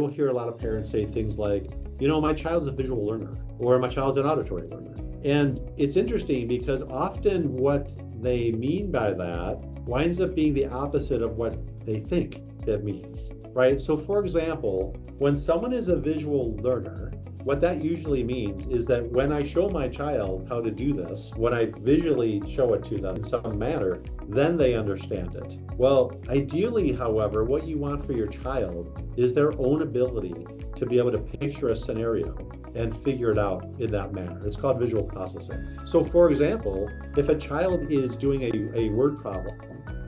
will hear a lot of parents say things like, my child's a visual learner, or my child's an auditory learner. And it's interesting because often what they mean by that winds up being the opposite of what they think that means, right? So for example, when someone is a visual learner, what that usually means is that when I show my child how to do this, when I visually show it to them in some manner, then they understand it. Well, ideally, however, what you want for your child is their own ability to be able to picture a scenario and figure it out in that manner. It's called visual processing. So for example, if a child is doing a word problem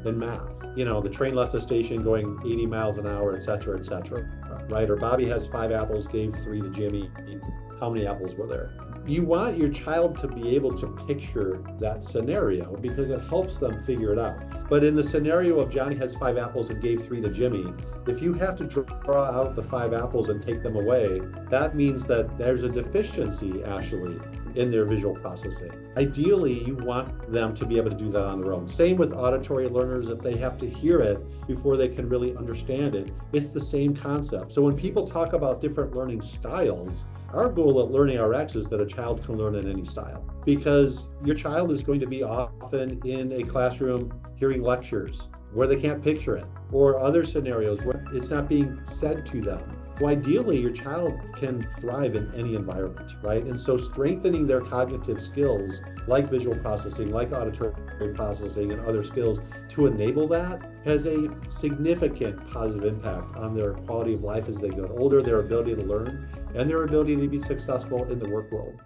in math, the train left the station going 80 miles an hour, et cetera, right? Or Bobby has 5 apples, gave 3 to Jimmy. How many apples were there? You want your child to be able to picture that scenario because it helps them figure it out. But in the scenario of Johnny has 5 apples and gave 3 to Jimmy, if you have to draw out the 5 apples and take them away, that means that there's a deficiency actually in their visual processing. Ideally, you want them to be able to do that on their own. Same with auditory learners. If they have to hear it before they can really understand it, it's the same concept. So when people talk about different learning styles, our goal at LearningRx is that a child can learn in any style, because your child is going to be often in a classroom hearing lectures where they can't picture it, or other scenarios where it's not being said to them. Well, ideally, your child can thrive in any environment, right? And so strengthening their cognitive skills, like visual processing, like auditory processing, and other skills to enable that has a significant positive impact on their quality of life as they get older, their ability to learn, and their ability to be successful in the work world.